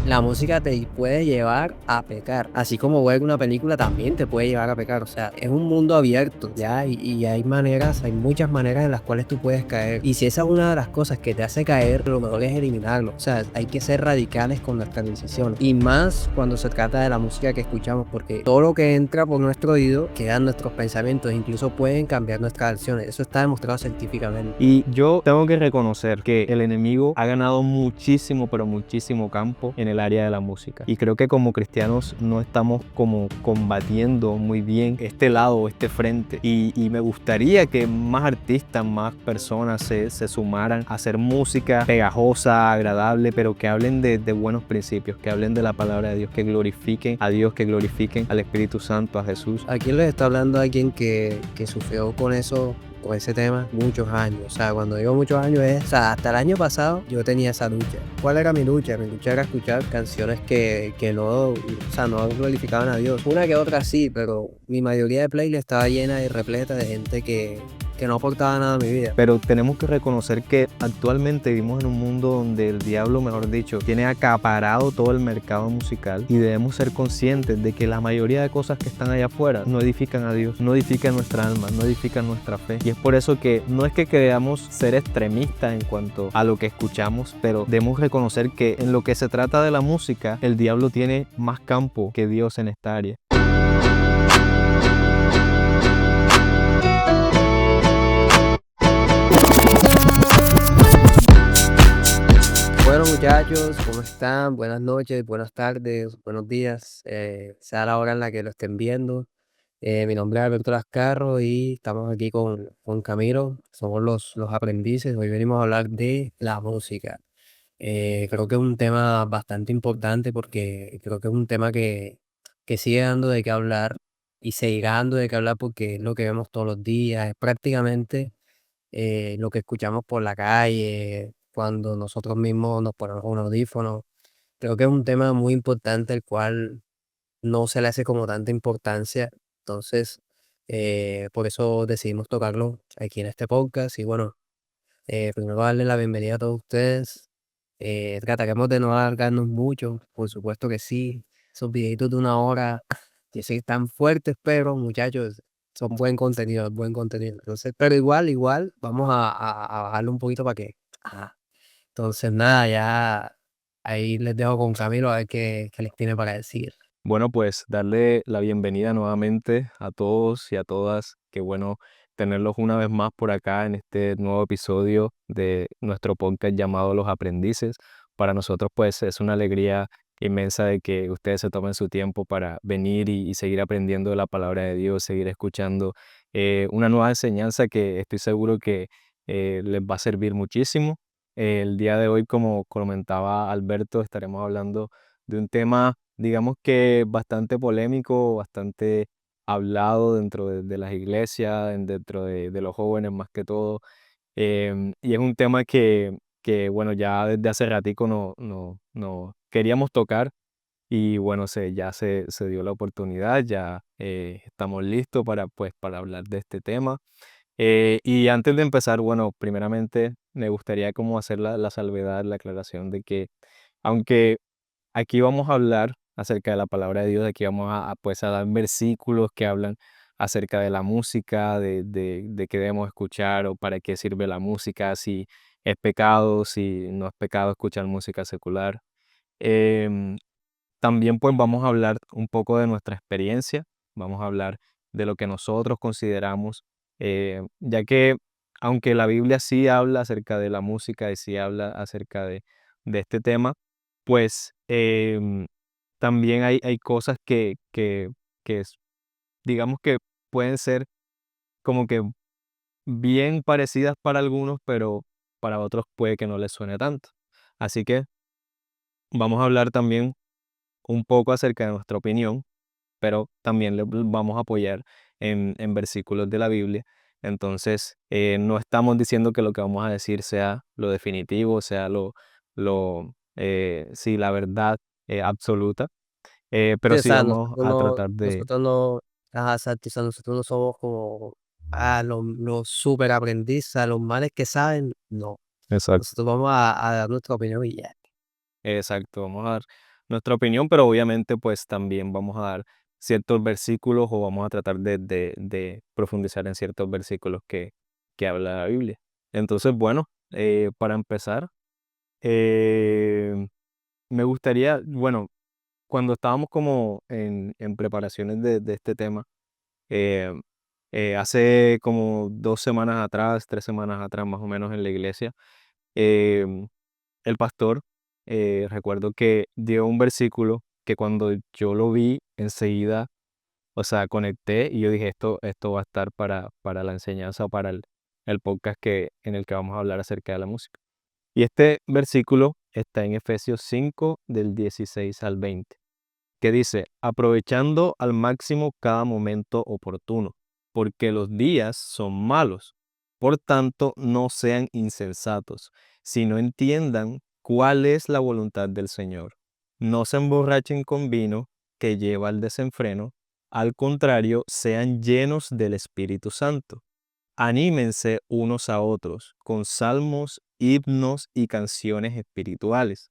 La música te puede llevar a pecar, así como ver una película también te puede llevar a pecar. O sea, es un mundo abierto, ¿ya? Y hay maneras, hay muchas maneras en las cuales tú puedes caer. Y si esa es una de las cosas que te hace caer, lo mejor es eliminarlo. O sea, hay que ser radicales con nuestras decisiones. Y más cuando se trata de la música que escuchamos, porque todo lo que entra por nuestro oído queda en nuestros pensamientos, incluso pueden cambiar nuestras acciones. Eso está demostrado científicamente. Y yo tengo que reconocer que el enemigo ha ganado muchísimo, pero muchísimo campo en el área de la música. Y creo que como cristianos no estamos como combatiendo muy bien este lado, este frente. Y me gustaría que más artistas, más personas se sumaran a hacer música pegajosa, agradable, pero que hablen de buenos principios, que hablen de la palabra de Dios, que glorifiquen a Dios, que glorifiquen al Espíritu Santo, a Jesús. Aquí les está hablando alguien que sufrió con eso, con ese tema, muchos años. O sea, cuando digo muchos años es, o sea, hasta el año pasado yo tenía esa lucha. ¿Cuál era mi lucha? Mi lucha era escuchar canciones que no, o sea, no glorificaban a Dios. Una que otra sí, pero mi mayoría de playlist estaba llena y repleta de gente que no aportaba nada a mi vida. Pero tenemos que reconocer que actualmente vivimos en un mundo donde el diablo, mejor dicho, tiene acaparado todo el mercado musical y debemos ser conscientes de que la mayoría de cosas que están allá afuera no edifican a Dios, no edifican nuestra alma, no edifican nuestra fe. Y es por eso que no es que queramos ser extremistas en cuanto a lo que escuchamos, pero debemos reconocer que en lo que se trata de la música, el diablo tiene más campo que Dios en esta área. Bueno muchachos, ¿cómo están? Buenas noches, buenas tardes, buenos días, sea la hora en la que lo estén viendo. Mi nombre es Alberto Lascarro y estamos aquí con Camilo, somos los aprendices. Hoy venimos a hablar de la música. Creo que es un tema bastante importante porque creo que es un tema que sigue dando de qué hablar y seguirá dando de qué hablar porque es lo que vemos todos los días, es prácticamente lo que escuchamos por la calle, cuando nosotros mismos nos ponemos un audífono. Creo que es un tema muy importante el cual no se le hace como tanta importancia. Entonces, por eso decidimos tocarlo aquí en este podcast. Y bueno, primero darle la bienvenida a todos ustedes. Trataremos de no alargarnos mucho, por supuesto que sí. Esos videitos de 1 hora, que sí están fuertes, pero muchachos, son buen contenido, buen contenido. Entonces, pero igual, vamos a bajarle un poquito para que. Ajá. Entonces, nada, ya ahí les dejo con Camilo a ver qué les tiene para decir. Bueno, pues darle la bienvenida nuevamente a todos y a todas. Qué bueno tenerlos una vez más por acá en este nuevo episodio de nuestro podcast llamado Los Aprendices. Para nosotros, pues, es una alegría inmensa de que ustedes se tomen su tiempo para venir y seguir aprendiendo de la palabra de Dios, seguir escuchando una nueva enseñanza que estoy seguro que les va a servir muchísimo. El día de hoy, como comentaba Alberto, estaremos hablando de un tema, digamos que bastante polémico, bastante hablado dentro de las iglesias, dentro de los jóvenes más que todo. Y es un tema que, bueno, ya desde hace ratico no queríamos tocar y bueno, ya se dio la oportunidad, ya estamos listos para, pues, para hablar de este tema. Y antes de empezar, bueno, primeramente me gustaría como hacer la salvedad, la aclaración de que aunque aquí vamos a hablar acerca de la palabra de Dios, aquí vamos pues, a dar versículos que hablan acerca de la música, de qué debemos escuchar o para qué sirve la música, si es pecado, si no es pecado escuchar música secular. Em, También pues vamos a hablar un poco de nuestra experiencia, vamos a hablar de lo que nosotros consideramos, ya que aunque la Biblia sí habla acerca de la música y sí habla acerca de este tema, pues también hay cosas digamos que pueden ser como que bien parecidas para algunos, pero para otros puede que no les suene tanto. Así que vamos a hablar también un poco acerca de nuestra opinión, pero también le vamos a apoyar en versículos de la Biblia. Entonces, no estamos diciendo que lo que vamos a decir sea lo definitivo, sea sí, la verdad absoluta, Sí, pero o sí sea, vamos a tratar de... ajá, exacto, o sea, nosotros no somos como los super aprendices, los males que saben, no. Exacto, Nosotros vamos a dar nuestra opinión y ya. exacto, vamos a dar nuestra opinión, pero obviamente pues también vamos a dar ciertos versículos o vamos a tratar de profundizar en ciertos versículos que habla la Biblia. Entonces, bueno, para empezar, eh, me gustaría, bueno, cuando estábamos como en preparaciones de este tema, eh, hace como 2 semanas atrás, 3 semanas atrás más o menos en la iglesia, em, el pastor, recuerdo que dio un versículo que cuando yo lo vi enseguida, o sea, conecté y yo dije, esto va a estar para la enseñanza, para el podcast en el que vamos a hablar acerca de la música. Y este versículo está en Efesios 5 del 16 al 20 que dice, aprovechando al máximo cada momento oportuno, porque los días son malos. Por tanto, no sean insensatos, sino entiendan cuál es la voluntad del Señor. No se emborrachen con vino que lleva al desenfreno, al contrario, sean llenos del Espíritu Santo. Anímense unos a otros con salmos, himnos y canciones espirituales.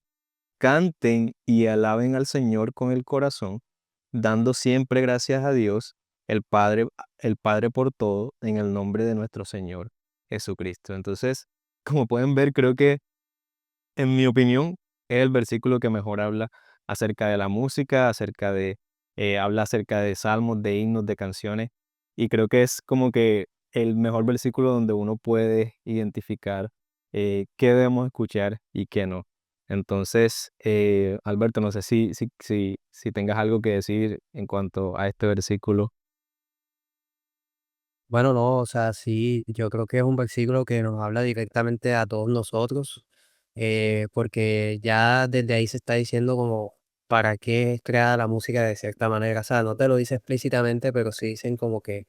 Canten y alaben al Señor con el corazón, dando siempre gracias a Dios, el Padre, el Padre por todo, en el nombre de nuestro Señor Jesucristo. Entonces, como pueden ver, creo que en mi opinión, es el versículo que mejor habla acerca de la música, habla acerca de salmos, de himnos, de canciones, y creo que es como que el mejor versículo donde uno puede identificar qué debemos escuchar y qué no. Entonces, Alberto, no sé si tengas algo que decir en cuanto a este versículo. Bueno, no, o sea, sí, yo creo que es un versículo que nos habla directamente a todos nosotros, porque ya desde ahí se está diciendo como para qué es creada la música de cierta manera. O sea, no te lo dice explícitamente, pero sí dicen como que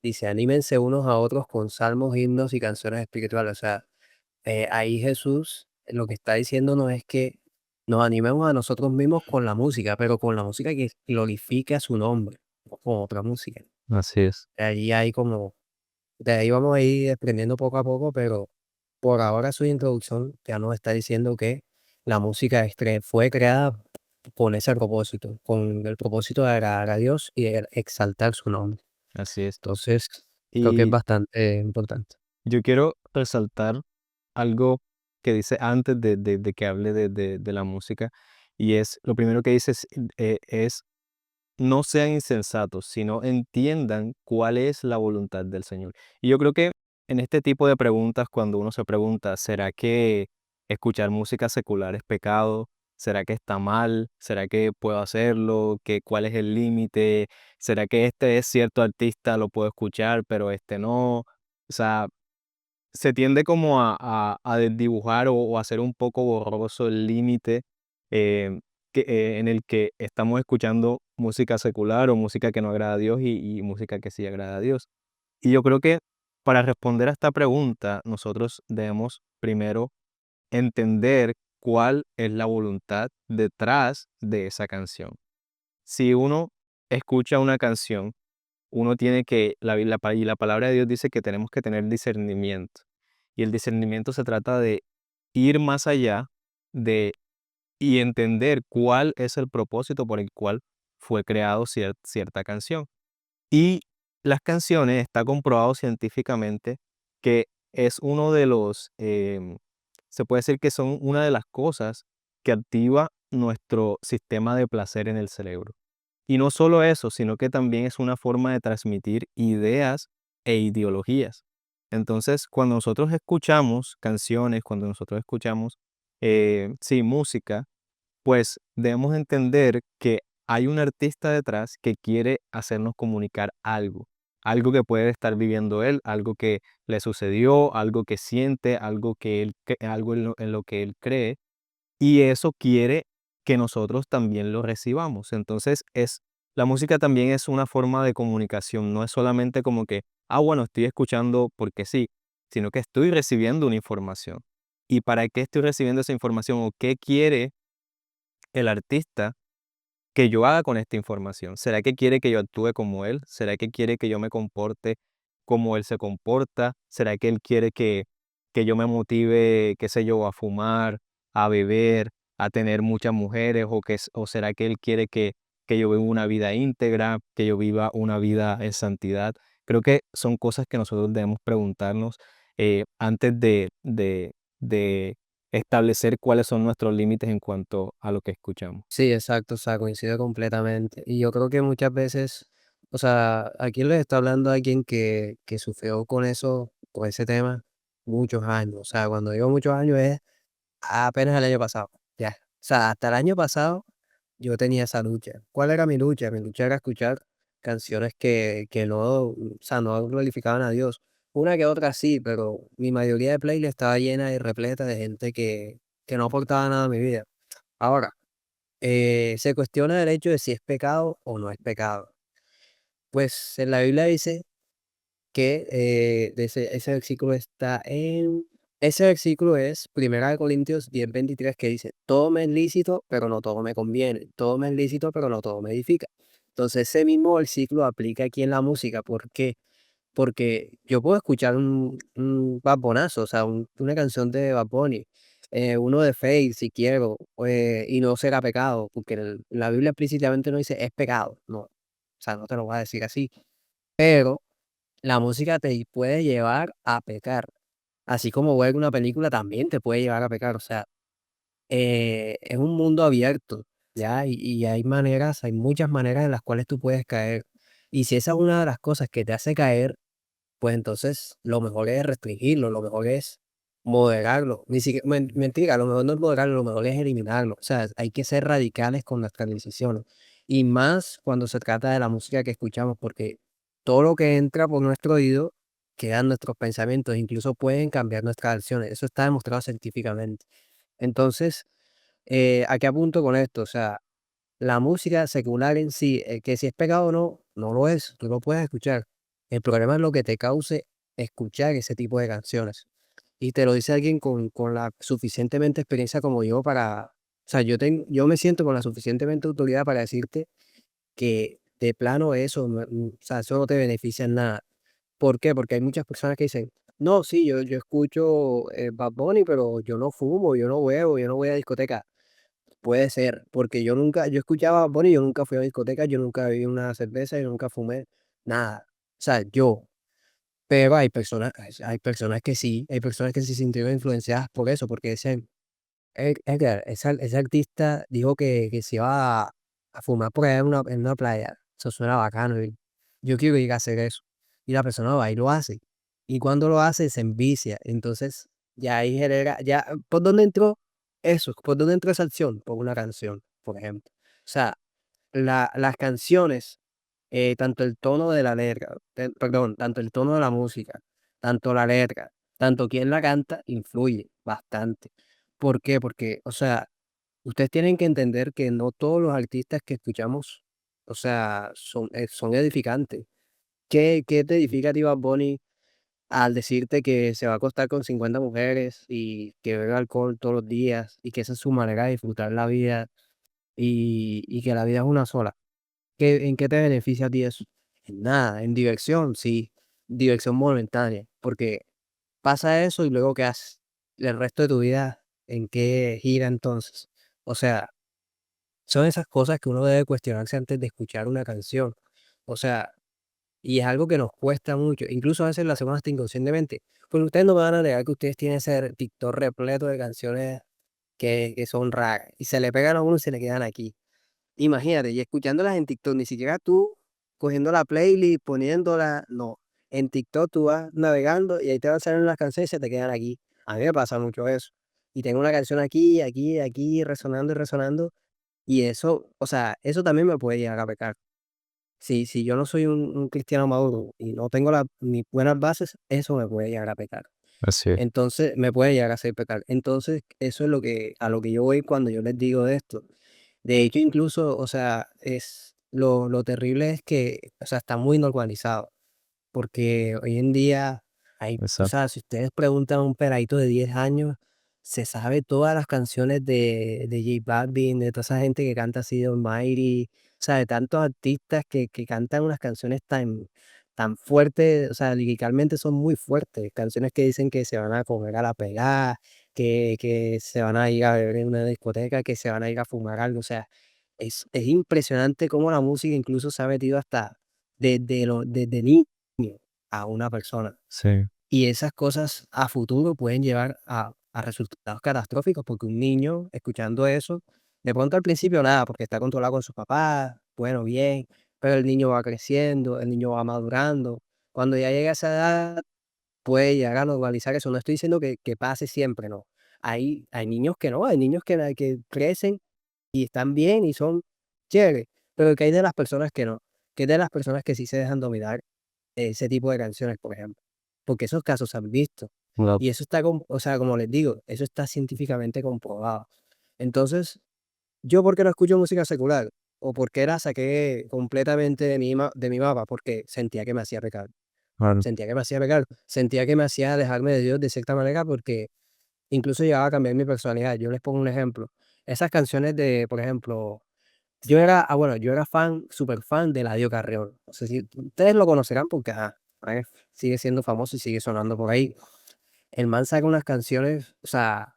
dice, anímense unos a otros con salmos, himnos y canciones espirituales. O sea, ahí Jesús lo que está diciéndonos es que nos animemos a nosotros mismos con la música, pero con la música que glorifique a su nombre, no con otra música. Así es. Ahí hay como de ahí vamos a ir aprendiendo poco a poco, pero por ahora su introducción ya nos está diciendo que la música fue creada con ese propósito, con el propósito de agradar a Dios y de exaltar su nombre. Así es. Entonces, creo que es Y bastante importante. yo quiero resaltar algo que dice antes de que hable de la música, y es, lo primero que dice es no sean insensatos, sino entiendan cuál es la voluntad del Señor. Y yo creo que en este tipo de preguntas, cuando uno se pregunta, ¿será que escuchar música secular es pecado? ¿Será que está mal? ¿Será que puedo hacerlo? ¿Cuál es el límite? ¿Será que este es cierto artista, lo puedo escuchar, pero este no? O sea, se tiende como a desdibujar o hacer un poco borroso el límite em, en el que estamos escuchando música secular o música que no agrada a Dios y música que sí agrada a Dios. Y yo creo que para responder a esta pregunta, nosotros debemos primero entender cuál es la voluntad detrás de esa canción. Si uno escucha una canción, uno tiene que, y la palabra de Dios dice que tenemos que tener discernimiento. Y el discernimiento se trata de ir más allá de y entender cuál es el propósito por el cual fue creado cierta canción. Y las canciones, está comprobado científicamente que es uno de se puede decir que son una de las cosas que activa nuestro sistema de placer en el cerebro. Y no solo eso, sino que también es una forma de transmitir ideas e ideologías. Entonces, cuando nosotros escuchamos canciones, cuando nosotros escuchamos, sí, música, pues debemos entender que hay un artista detrás que quiere hacernos comunicar algo, algo que puede estar viviendo él, algo que le sucedió, algo que siente, algo en lo que él cree, y eso quiere que nosotros también lo recibamos. Entonces, la música también es una forma de comunicación, no es solamente como que, bueno, estoy escuchando porque sí, sino que estoy recibiendo una información. ¿Y para qué estoy recibiendo esa información o qué quiere el artista que yo haga con esta información? ¿Será que quiere que yo actúe como él? ¿Será que quiere que yo me comporte como él se comporta? ¿Será que él quiere que yo me motive, qué sé yo, a fumar, a beber? a tener muchas mujeres o será que Él quiere que yo viva una vida íntegra, que yo viva una vida en santidad? Creo que son cosas que nosotros debemos preguntarnos antes de establecer cuáles son nuestros límites en cuanto a lo que escuchamos. Sí, exacto, o sea, coincido completamente. Y yo creo que muchas veces, o sea, aquí les está hablando alguien que sufrió con eso, con ese tema, muchos años. O sea, cuando digo muchos años es apenas el año pasado, ya. O sea, hasta el año pasado yo tenía esa lucha. ¿Cuál era mi lucha? Mi lucha era escuchar canciones que no, o sea, no glorificaban a Dios. Una que otra sí, pero mi mayoría de playlist estaba llena y repleta de gente que no aportaba nada a mi vida. Ahora, se cuestiona el hecho de si es pecado o no es pecado. Pues en la Biblia dice que ese versículo está en... Ese versículo es 1 Corintios 10:23 que dice, todo me es lícito, pero no todo me conviene. Todo me es lícito, pero no todo me edifica. Entonces ese mismo versículo aplica aquí en la música. ¿Por qué? Porque yo puedo escuchar un Bad Bonazo, o sea, una canción de Bad Bunny, uno de Feid si quiero, y no será pecado, porque la Biblia explícitamente no dice es pecado, no, o sea, no te lo va a decir así, pero la música te puede llevar a pecar, así como ver una película también te puede llevar a pecar, o sea, es un mundo abierto, ¿ya? Y hay maneras, hay muchas maneras en las cuales tú puedes caer, y si esa es una de las cosas que te hace caer, pues entonces lo mejor es restringirlo, lo mejor es moderarlo. Ni siquiera, mentira, lo mejor no es moderarlo, lo mejor es eliminarlo. O sea, hay que ser radicales con nuestras decisiones. Y más cuando se trata de la música que escuchamos, porque todo lo que entra por nuestro oído queda en nuestros pensamientos, incluso pueden cambiar nuestras acciones. Eso está demostrado científicamente. Entonces, ¿a qué apunto con esto? O sea, la música secular en sí, que si es pecado o no, no lo es, tú lo puedes escuchar. El problema es lo que te cause escuchar ese tipo de canciones. Y te lo dice alguien con la suficientemente experiencia como yo para, o sea, yo me siento con la suficientemente autoridad para decirte que de plano eso, o sea, eso no te beneficia en nada. ¿Por qué? Porque hay muchas personas que dicen, no, sí, yo escucho Bad Bunny, pero yo no fumo, yo no bebo, yo no voy a discoteca. Puede ser, porque yo escuchaba Bad Bunny, yo nunca fui a discoteca, yo nunca bebí una cerveza, yo nunca fumé, nada. O sea, pero hay personas que sí, hay personas que se sintieron influenciadas por eso, porque dicen, Edgar, ese artista dijo que se iba a fumar por allá en una playa, eso suena bacano, y yo quiero ir a hacer eso. Y la persona va y lo hace. Y cuando lo hace, se envicia. Entonces, ya ahí genera, ya, ¿por dónde entró eso? ¿Por dónde entró esa acción? Por una canción, por ejemplo. O sea, las canciones, tanto el tono de la letra, perdón, tanto el tono de la música, tanto la letra, tanto quien la canta, influye bastante. ¿Por qué? Porque, o sea, ustedes tienen que entender que no todos los artistas que escuchamos, o sea, son edificantes. ¿Qué te edifica a ti, Bad Bunny, al decirte que se va a acostar con 50 mujeres y que bebe alcohol todos los días y que esa es su manera de disfrutar la vida y que la vida es una sola? ¿En qué te beneficia a ti eso? En nada, en diversión, sí, diversión momentánea, porque pasa eso y luego ¿qué haces? El resto de tu vida, ¿en qué gira entonces? O sea, son esas cosas que uno debe cuestionarse antes de escuchar una canción. O sea, y es algo que nos cuesta mucho, incluso a veces lo hacemos hasta inconscientemente. Porque ustedes no me van a negar que ustedes tienen ese TikTok repleto de canciones que son raras y se le pegan a uno y se le quedan aquí. Imagínate, y escuchándolas en TikTok, ni siquiera tú cogiendo la playlist, poniéndola, no. En TikTok tú vas navegando y ahí te van saliendo las canciones y se te quedan aquí. A mí me pasa mucho eso. Y tengo una canción aquí, aquí, aquí, resonando y resonando. Y eso, o sea, eso también me puede llegar a pecar. Si yo no soy un cristiano maduro y no tengo mis buenas bases, eso me puede llegar a pecar. Así es. Entonces, me puede llegar a hacer pecar. Entonces, eso es a lo que yo voy cuando yo les digo de esto. De hecho, incluso, o sea, lo terrible es que, o sea, está muy normalizado, porque hoy en día o Exacto. sea, si ustedes preguntan a un peladito de 10 años, se sabe todas las canciones de J Balvin, de toda esa gente que canta así de Almighty, o sea, de tantos artistas que cantan unas canciones tan fuertes, o sea, liricalmente son muy fuertes, canciones que dicen que se van a comer a la pegada, que se van a ir a beber en una discoteca, que se van a ir a fumar algo. O sea, es impresionante cómo la música incluso se ha metido hasta desde niño a una persona. Sí, Y esas cosas a futuro pueden llevar a resultados catastróficos, porque un niño escuchando eso, de pronto al principio nada, porque está controlado con sus papás, bueno, bien, pero el niño va creciendo, el niño va madurando. Cuando ya llega a esa edad, puede llegar a normalizar eso. No estoy diciendo que pase siempre, no. Hay niños que no, hay niños que crecen y están bien y son chéveres, pero que hay de las personas que no, que hay de las personas que sí se dejan dominar ese tipo de canciones, por ejemplo, porque esos casos se han visto. claro, Y eso está, o sea, como les digo, eso está científicamente comprobado. Entonces, ¿yo por qué no escucho música secular? ¿O por qué la saqué completamente de mi mapa? Porque sentía que me hacía pecar. claro, Sentía que me hacía pecar. Sentía que me hacía alejarme de Dios de cierta manera porque incluso llegaba a cambiar mi personalidad. Yo les pongo un ejemplo. Esas canciones de, por ejemplo, bueno, yo era fan, súper fan de Eladio Carrión. No sé si ustedes lo conocerán porque ajá, sigue siendo famoso y sigue sonando por ahí. El man saca unas canciones, o sea,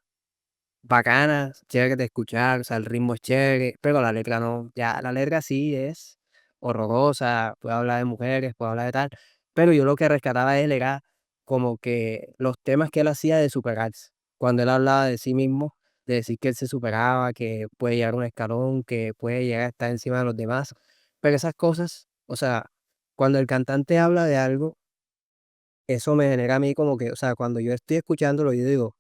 bacanas, chéveres de escuchar, o sea, el ritmo es chévere, pero la letra no. Ya la letra sí es horrorosa, puede hablar de mujeres, puede hablar de tal, pero yo lo que rescataba de él era como que los temas que él hacía de superarse. Cuando él hablaba de sí mismo, de decir que él se superaba, que puede llegar a un escalón, que puede llegar a estar encima de los demás. Pero esas cosas, o sea, cuando el cantante habla de algo, eso me genera a mí como que, o sea, cuando yo estoy escuchándolo, yo digo,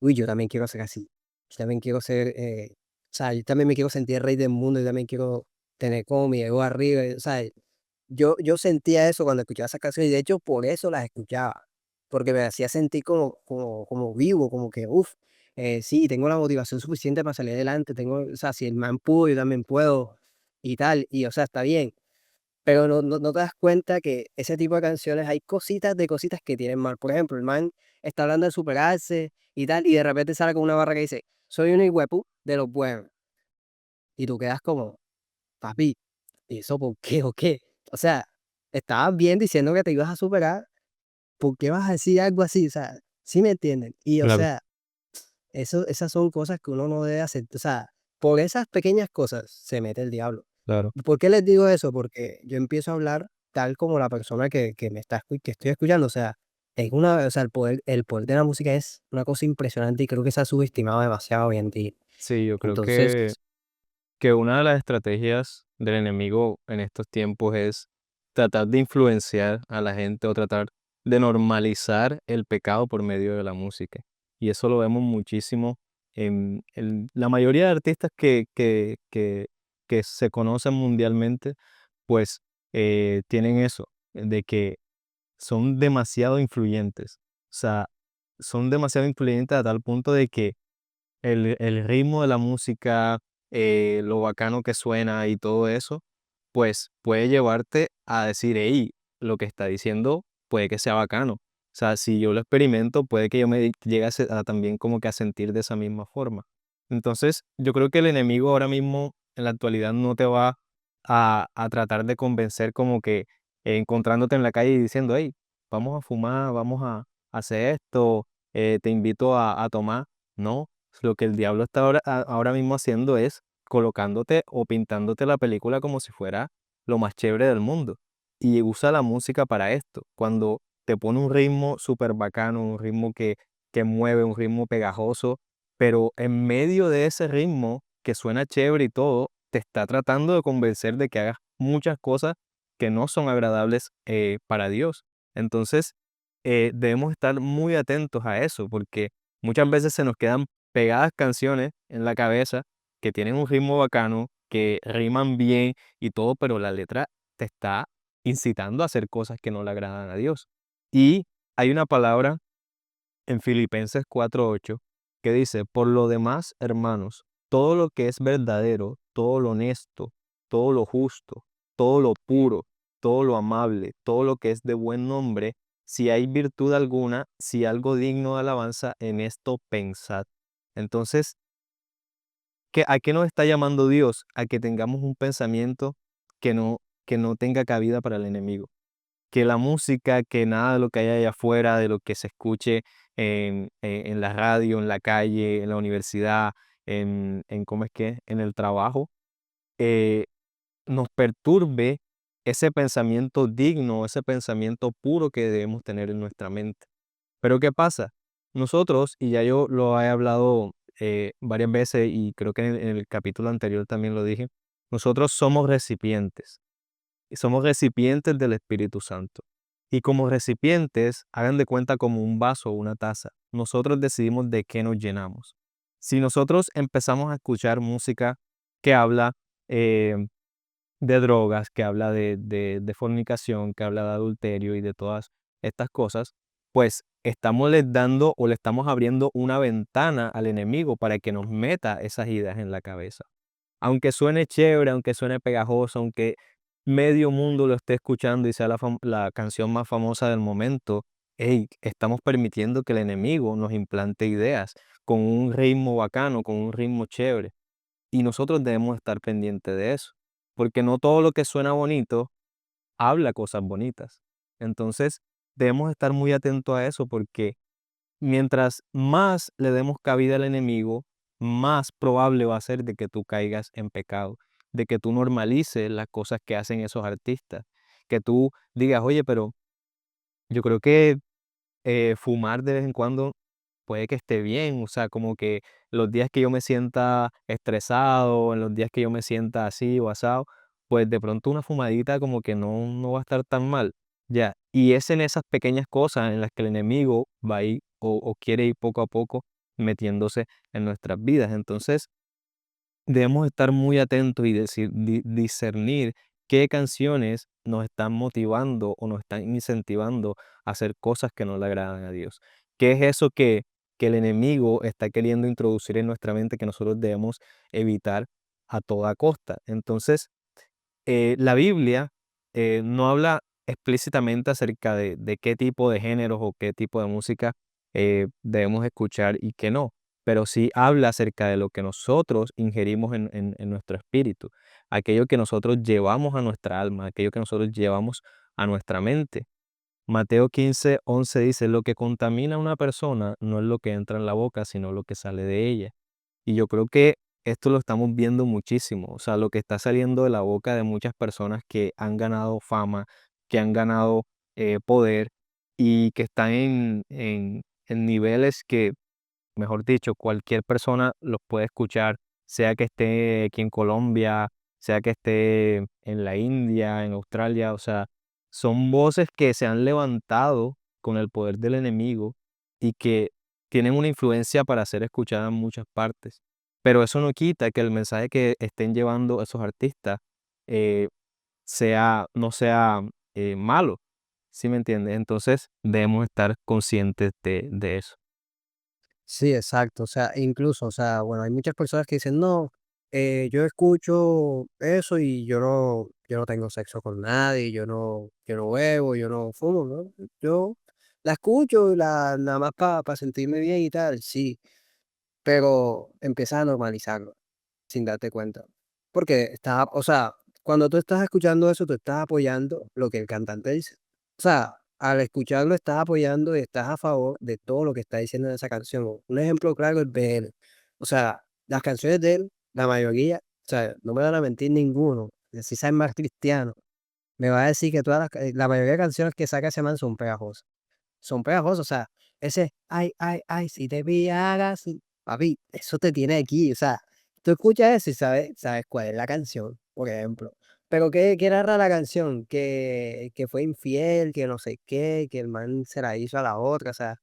uy, yo también quiero ser así. Yo también quiero ser, o sea, yo también me quiero sentir rey del mundo, yo también quiero tener como mi ego arriba. O sea, yo sentía eso cuando escuchaba esas canciones y de hecho por eso las escuchaba, porque me hacía sentir como vivo, como que, uff, sí, tengo la motivación suficiente para salir adelante, tengo, o sea, si el man pudo, yo también puedo y tal, y o sea, está bien. Pero no te das cuenta que ese tipo de canciones hay cositas de cositas que tienen mal. Por ejemplo, el man está hablando de superarse y tal, y de repente sale con una barra que dice, soy un huepu de los buenos. Y tú quedas como, papi, ¿y eso por qué o qué? O sea, estabas bien diciendo que te ibas a superar, ¿por qué vas a decir algo así? O sea, ¿sí me entienden? Y o claro, sea, esas son cosas que uno no debe hacer. O sea, por esas pequeñas cosas se mete el diablo. claro. ¿Por qué les digo eso? Porque yo empiezo a hablar tal como la persona que me está que estoy escuchando. O sea, o sea, el poder de la música es una cosa impresionante y creo que se ha subestimado demasiado hoy en día. Sí, yo creo Entonces, que una de las estrategias del enemigo en estos tiempos es tratar de influenciar a la gente o tratar de normalizar el pecado por medio de la música. Y eso lo vemos muchísimo en la mayoría de artistas que se conocen mundialmente, pues tienen eso, de que son demasiado influyentes. O sea, son demasiado influyentes a tal punto de que el ritmo de la música, lo bacano que suena y todo eso, pues puede llevarte a decir, hey, lo que está diciendo puede que sea bacano. O sea, si yo lo experimento, puede que yo me llegue a también como que a sentir de esa misma forma. Entonces, yo creo que el enemigo ahora mismo, en la actualidad, no te va a tratar de convencer como que encontrándote en la calle y diciendo, hey, vamos a fumar, vamos a hacer esto, te invito a tomar. No, lo que el diablo está ahora mismo haciendo es colocándote o pintándote la película como si fuera lo más chévere del mundo. Y usa la música para esto. Cuando te pone un ritmo súper bacano, un ritmo que mueve, un ritmo pegajoso, pero en medio de ese ritmo que suena chévere y todo, te está tratando de convencer de que hagas muchas cosas que no son agradables para Dios. Entonces, debemos estar muy atentos a eso, porque muchas veces se nos quedan pegadas canciones en la cabeza que tienen un ritmo bacano, que riman bien y todo, pero la letra te está incitando a hacer cosas que no le agradan a Dios. Y hay una palabra en Filipenses 4:8 que dice, por lo demás, hermanos, todo lo que es verdadero, todo lo honesto, todo lo justo, todo lo puro, todo lo amable, todo lo que es de buen nombre, si hay virtud alguna, si algo digno de alabanza, en esto pensad. Entonces, ¿a qué nos está llamando Dios? A que tengamos un pensamiento que no tenga cabida para el enemigo, que la música, que nada de lo que hay allá afuera, de lo que se escuche en la radio, en la calle, en la universidad, ¿cómo es que? En el trabajo, eh, nos perturbe ese pensamiento digno, ese pensamiento puro que debemos tener en nuestra mente. Pero ¿qué pasa? Nosotros, y ya yo lo he hablado varias veces y creo que en el capítulo anterior también lo dije, nosotros somos recipientes y somos recipientes del Espíritu Santo. Y como recipientes, hagan de cuenta como un vaso o una taza. Nosotros decidimos de qué nos llenamos. Si nosotros empezamos a escuchar música que habla eh, de drogas, que habla de fornicación, que habla de adulterio y de todas estas cosas, pues estamos les dando o le estamos abriendo una ventana al enemigo para que nos meta esas ideas en la cabeza. Aunque suene chévere, aunque suene pegajoso, aunque medio mundo lo esté escuchando y sea la canción más famosa del momento, hey, estamos permitiendo que el enemigo nos implante ideas con un ritmo bacano, con un ritmo chévere. Y nosotros debemos estar pendientes de eso, porque no todo lo que suena bonito habla cosas bonitas. Entonces, debemos estar muy atentos a eso porque mientras más le demos cabida al enemigo, más probable va a ser de que tú caigas en pecado, de que tú normalices las cosas que hacen esos artistas, que tú digas, oye, pero yo creo que fumar de vez en cuando puede que esté bien, o sea, como que los días que yo me sienta estresado, en los días que yo me sienta así o asado, pues de pronto una fumadita como que no va a estar tan mal, ya. Y es en esas pequeñas cosas en las que el enemigo va a ir o quiere ir poco a poco metiéndose en nuestras vidas. Entonces, debemos estar muy atentos y discernir qué canciones nos están motivando o nos están incentivando a hacer cosas que no le agradan a Dios. ¿Qué es eso que el enemigo está queriendo introducir en nuestra mente que nosotros debemos evitar a toda costa? Entonces, la Biblia no habla explícitamente acerca de qué tipo de géneros o qué tipo de música debemos escuchar y qué no, pero sí habla acerca de lo que nosotros ingerimos en nuestro espíritu, aquello que nosotros llevamos a nuestra alma, aquello que nosotros llevamos a nuestra mente. Mateo 15:11 dice, lo que contamina a una persona no es lo que entra en la boca, sino lo que sale de ella. Y yo creo que esto lo estamos viendo muchísimo, o sea, lo que está saliendo de la boca de muchas personas que han ganado fama, que han ganado poder y que están en niveles que, mejor dicho, cualquier persona los puede escuchar, sea que esté aquí en Colombia, sea que esté en la India, en Australia, o sea, son voces que se han levantado con el poder del enemigo y que tienen una influencia para ser escuchadas en muchas partes. Pero eso no quita que el mensaje que estén llevando esos artistas eh, no sea malo, ¿sí me entiendes? Entonces debemos estar conscientes de eso. Sí, exacto. O sea, incluso, o sea, bueno, hay muchas personas que dicen, no, yo escucho eso y yo no tengo sexo con nadie, yo no bebo, yo no fumo, ¿no? Yo la escucho nada más para sentirme bien y tal, sí, pero empiezas a normalizarlo sin darte cuenta. Porque o sea, cuando tú estás escuchando eso, tú estás apoyando lo que el cantante dice. O sea, al escucharlo estás apoyando y estás a favor de todo lo que está diciendo en esa canción. Un ejemplo claro es BL. O sea, las canciones de él, la mayoría, o sea, no me van a mentir ninguno, si saben más cristiano, me va a decir que la mayoría de canciones que saca ese man son pegajosas, o sea, ese, ay, ay, ay, si te pillaras, papi, eso te tiene aquí, o sea, tú escuchas eso y sabes cuál es la canción, por ejemplo. Pero qué narra la canción, que fue infiel, que no sé qué, que el man se la hizo a la otra, o sea,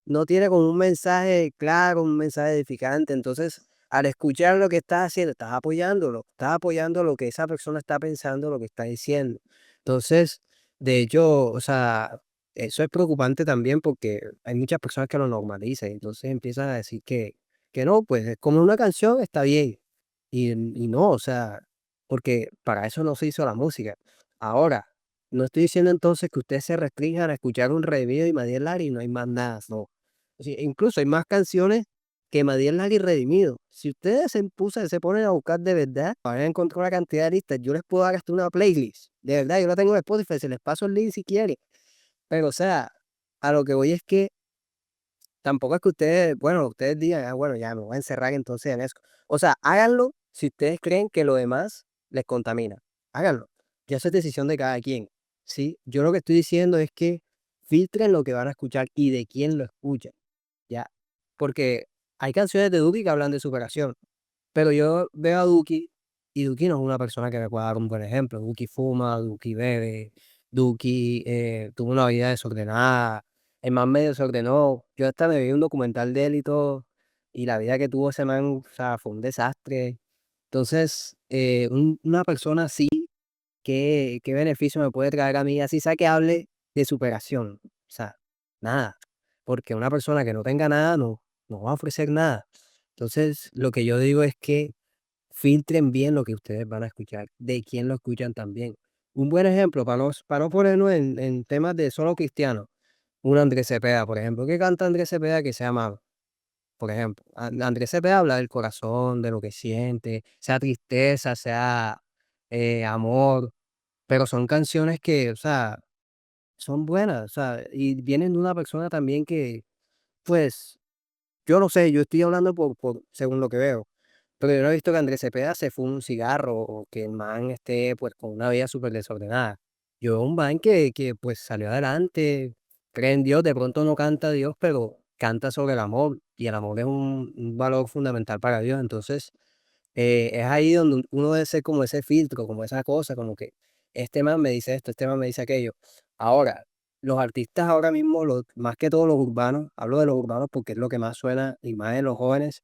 no tiene como un mensaje claro, un mensaje edificante. Entonces, al escuchar lo que estás haciendo, estás apoyando lo que esa persona está pensando, lo que está diciendo. Entonces, de hecho, o sea, eso es preocupante también porque hay muchas personas que lo normalizan. Entonces empiezan a decir que no, pues es como una canción, está bien. Y no, o sea, porque para eso no se hizo la música. Ahora, no estoy diciendo entonces que ustedes se restrinjan a escuchar un review de Madiel Lara y no hay más nada, no. Sí, incluso hay más canciones que Madiel Lara y Redimido. Si ustedes se ponen a buscar de verdad, van a encontrar una cantidad de listas. Yo les puedo dar hasta una playlist. De verdad, yo la tengo en Spotify, se les paso el link si quieren. Pero, o sea, a lo que voy es que tampoco es que ustedes, bueno, ustedes digan, ah, bueno, ya me voy a encerrar entonces en eso. O sea, háganlo si ustedes creen que lo demás les contamina. Háganlo. Ya eso es decisión de cada quien. ¿Sí? Yo lo que estoy diciendo es que filtren lo que van a escuchar y de quién lo escuchan. ¿Ya? Porque hay canciones de Duki que hablan de superación, pero yo veo a Duki y Duki no es una persona que me pueda dar un buen ejemplo. Duki fuma, Duki bebe, Duki tuvo una vida desordenada, el man medio desordenó. Yo hasta me vi un documental de él y la vida que tuvo ese man, o sea, fue un desastre. Entonces, una persona así, ¿qué beneficio me puede traer a mí? Así sea que hable de superación. O sea, nada. Porque una persona que no tenga nada no va a ofrecer nada. Entonces, lo que yo digo es que filtren bien lo que ustedes van a escuchar, de quién lo escuchan también. Un buen ejemplo, para no ponernos en temas de solo cristianos, un Andrés Cepeda, por ejemplo. ¿Qué canta Andrés Cepeda que sea malo? Por ejemplo, Andrés Cepeda habla del corazón, de lo que siente, sea tristeza, sea amor, pero son canciones que, o sea, son buenas, o sea, y vienen de una persona también que, pues, yo no sé, yo estoy hablando según lo que veo. Pero yo no he visto que Andrés Cepeda se fume un cigarro o que el man esté pues con una vida súper desordenada. Yo veo un man que pues salió adelante, cree en Dios, de pronto no canta a Dios, pero canta sobre el amor y el amor es un valor fundamental para Dios. Entonces, es ahí donde uno debe ser como ese filtro, como esa cosa, como que este man me dice esto, este man me dice aquello. Ahora, los artistas ahora mismo, más que todos los urbanos, hablo de los urbanos porque es lo que más suena y más en los jóvenes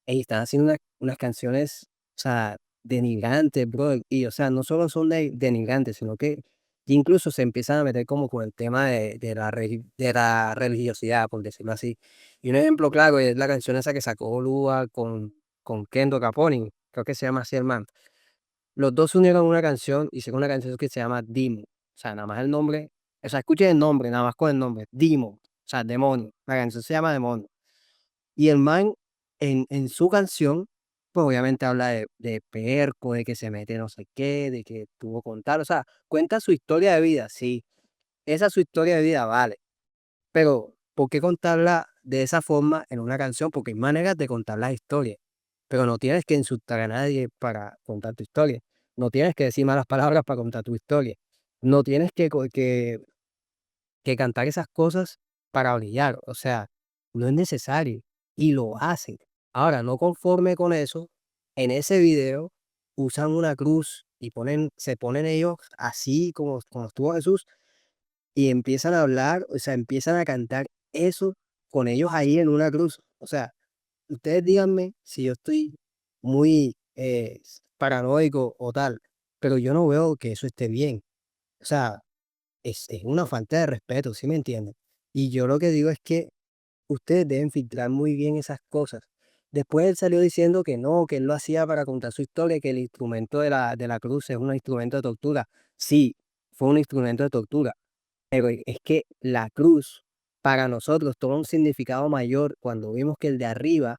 están haciendo unas canciones, o sea, denigrantes, bro. Y, o sea, no solo son denigrantes, sino que incluso se empiezan a meter como con el tema de la religiosidad, por decirlo así. Y un ejemplo claro es la canción esa que sacó Lua con Kendo Caponi, creo que se llama así el man. Los dos se unieron en una canción, hicieron una canción que se llama Dimo. O sea, nada más el nombre, o sea, escuchen el nombre, nada más con el nombre, Dimo. O sea, demonio. La canción se llama Demonio. Y el man, en su canción, pues obviamente habla de perco, de que se mete no sé qué, de que tuvo con tal, o sea, cuenta su historia de vida, sí, esa es su historia de vida, vale, pero ¿por qué contarla de esa forma en una canción? Porque hay maneras de contar las historias, pero no tienes que insultar a nadie para contar tu historia, no tienes que decir malas palabras para contar tu historia, no tienes que cantar esas cosas para brillar, o sea, no es necesario y lo hacen. Ahora, no conforme con eso, en ese video usan una cruz y se ponen ellos así como estuvo Jesús y empiezan a hablar, o sea, empiezan a cantar eso con ellos ahí en una cruz. O sea, ustedes díganme si yo estoy muy paranoico o tal, pero yo no veo que eso esté bien. O sea, es una falta de respeto, ¿sí me entienden? Y yo lo que digo es que ustedes deben filtrar muy bien esas cosas. Después él salió diciendo que no, que él lo hacía para contar su historia, que el instrumento de la cruz es un instrumento de tortura. Sí, fue un instrumento de tortura, pero es que la cruz para nosotros toma un significado mayor cuando vimos que el de arriba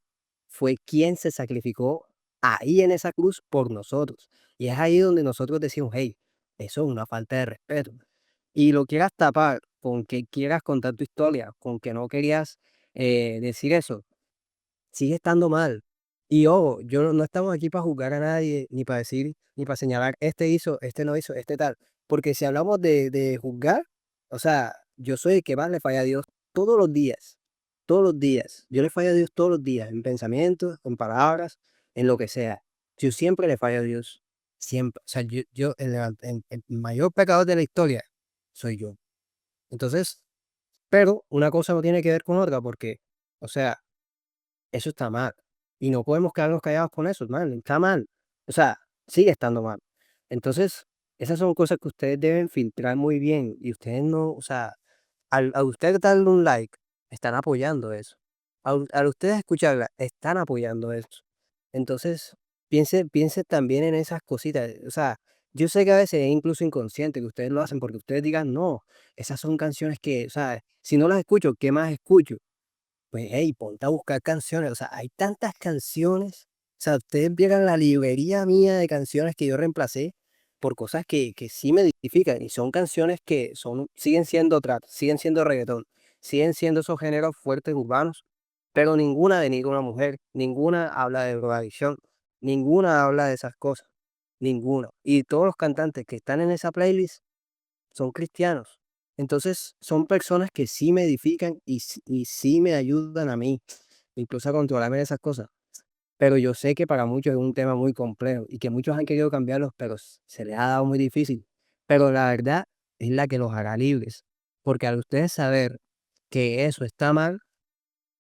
fue quien se sacrificó ahí en esa cruz por nosotros. Y es ahí donde nosotros decimos, hey, eso es una falta de respeto. Y lo quieras tapar con que quieras contar tu historia, con que no querías decir eso, sigue estando mal. Y ojo, no estamos aquí para juzgar a nadie, ni para decir, ni para señalar, este hizo, este no hizo, este tal. Porque si hablamos de juzgar, o sea, yo soy el que más le falla a Dios todos los días, todos los días. Yo le fallo a Dios todos los días, en pensamientos, en palabras, en lo que sea. Yo siempre le fallo a Dios, siempre. O sea, el mayor pecador de la historia soy yo. Entonces, pero una cosa no tiene que ver con otra, porque, o sea, eso está mal. Y no podemos quedarnos callados con eso, mal, está mal. O sea, sigue estando mal. Entonces, esas son cosas que ustedes deben filtrar muy bien. Y ustedes no, o sea, a ustedes darle un like, están apoyando eso. Al ustedes escucharla, están apoyando eso. Entonces, piense también en esas cositas. O sea, yo sé que a veces es incluso inconsciente que ustedes lo hacen porque ustedes digan, no, esas son canciones que, o sea, si no las escucho, ¿qué más escucho? Pues, hey, ponte a buscar canciones, o sea, hay tantas canciones, o sea, ustedes vieran la librería mía de canciones que yo reemplacé por cosas que sí me identifican y son canciones que siguen siendo trap, siguen siendo reggaetón, siguen siendo esos géneros fuertes urbanos, pero ninguna denigra a una mujer, ninguna habla de drogadicción, ninguna habla de esas cosas, ninguna. Y todos los cantantes que están en esa playlist son cristianos. Entonces, son personas que sí me edifican y sí me ayudan a mí, incluso a controlarme de esas cosas. Pero yo sé que para muchos es un tema muy complejo y que muchos han querido cambiarlos, pero se les ha dado muy difícil. Pero la verdad es la que los hará libres, porque al ustedes saber que eso está mal,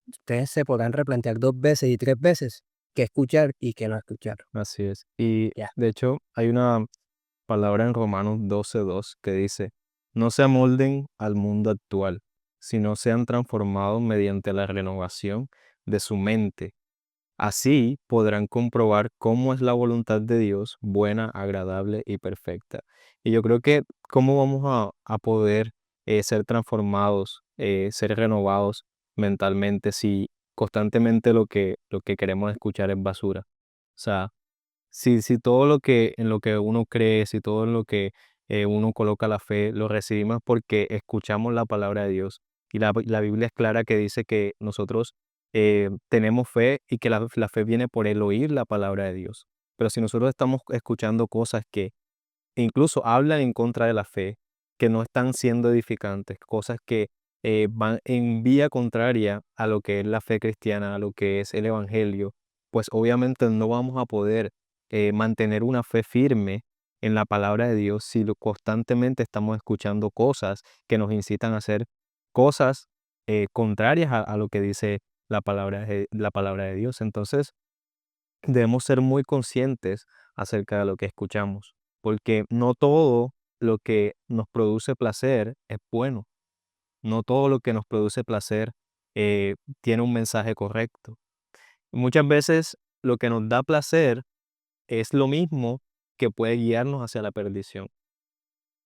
ustedes se podrán replantear 2 veces y 3 veces qué escuchar y qué no escuchar. Así es. Y Ya, de hecho, hay una palabra en Romanos 12:2 que dice, no se amolden al mundo actual, sino sean transformados mediante la renovación de su mente. Así podrán comprobar cómo es la voluntad de Dios, buena, agradable y perfecta. Y yo creo que cómo vamos a poder ser transformados, ser renovados mentalmente si constantemente lo que queremos escuchar es basura. O sea, si todo lo que en lo que uno cree, si todo en lo que, uno coloca la fe, lo recibimos porque escuchamos la palabra de Dios. Y la Biblia es clara que dice que nosotros, tenemos fe y que la fe viene por el oír la palabra de Dios. Pero si nosotros estamos escuchando cosas que incluso hablan en contra de la fe, que no están siendo edificantes, cosas que van en vía contraria a lo que es la fe cristiana, a lo que es el evangelio, pues obviamente no vamos a poder mantener una fe firme en la palabra de Dios si constantemente estamos escuchando cosas que nos incitan a hacer cosas contrarias a lo que dice la palabra de Dios. Entonces, debemos ser muy conscientes acerca de lo que escuchamos, porque no todo lo que nos produce placer es bueno, no todo lo que nos produce placer tiene un mensaje correcto. Muchas veces lo que nos da placer es lo mismo que puede guiarnos hacia la perdición.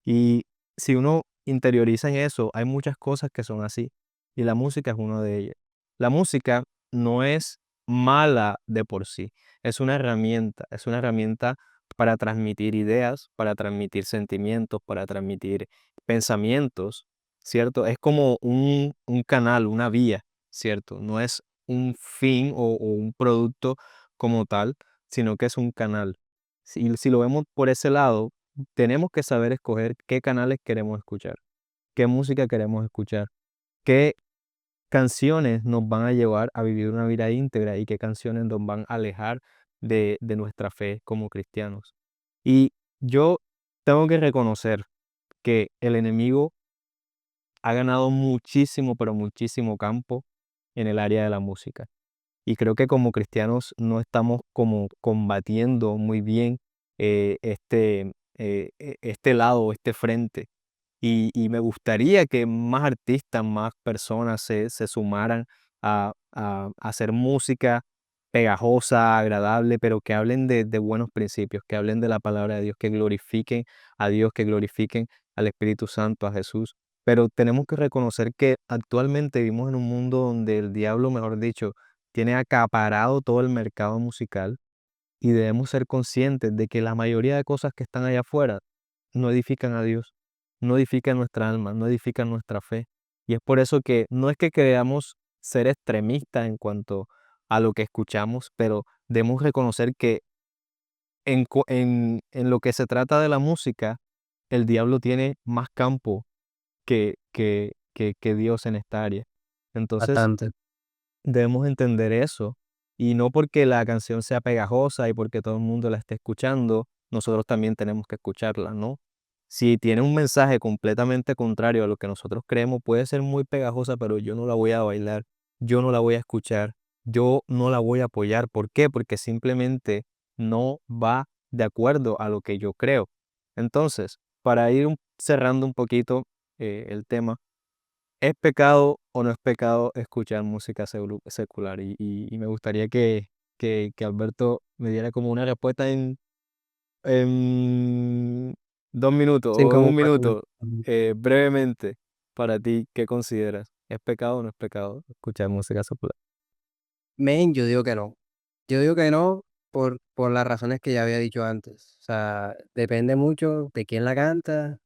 Y si uno interioriza en eso, hay muchas cosas que son así, y la música es una de ellas. La música no es mala de por sí, es una herramienta para transmitir ideas, para transmitir sentimientos, para transmitir pensamientos, ¿cierto? Es como un canal, una vía, ¿cierto? No es un fin o un producto como tal, sino que es un canal. Si lo vemos por ese lado, tenemos que saber escoger qué canales queremos escuchar, qué música queremos escuchar, qué canciones nos van a llevar a vivir una vida íntegra y qué canciones nos van a alejar de nuestra fe como cristianos. Y yo tengo que reconocer que el enemigo ha ganado muchísimo, pero muchísimo campo en el área de la música. Y creo que como cristianos no estamos como combatiendo muy bien este lado, este frente. Y me gustaría que más artistas, más personas se sumaran a hacer música pegajosa, agradable, pero que hablen de buenos principios, que hablen de la palabra de Dios, que glorifiquen a Dios, que glorifiquen al Espíritu Santo, a Jesús. Pero tenemos que reconocer que actualmente vivimos en un mundo donde el diablo, mejor dicho, tiene acaparado todo el mercado musical y debemos ser conscientes de que la mayoría de cosas que están allá afuera no edifican a Dios, no edifican nuestra alma, no edifican nuestra fe. Y es por eso que no es que queramos ser extremistas en cuanto a lo que escuchamos, pero debemos reconocer que en lo que se trata de la música, el diablo tiene más campo que Dios en esta área. Entonces, bastante. debemos entender eso. Y no porque la canción sea pegajosa y porque todo el mundo la esté escuchando, nosotros también tenemos que escucharla, ¿no? Si tiene un mensaje completamente contrario a lo que nosotros creemos, puede ser muy pegajosa, pero yo no la voy a bailar, yo no la voy a escuchar, yo no la voy a apoyar. ¿Por qué? Porque simplemente no va de acuerdo a lo que yo creo. Entonces, para ir cerrando un poquito el tema, ¿es pecado o no es pecado escuchar música secular? Y me gustaría que Alberto me diera como una respuesta en 2 minutos o en Cinco un minutos. minuto, brevemente, para ti, ¿qué consideras? ¿Es pecado o no es pecado escuchar música secular? Men, yo digo que no. Yo digo que no por las razones que ya había dicho antes. O sea, depende mucho de quién la canta,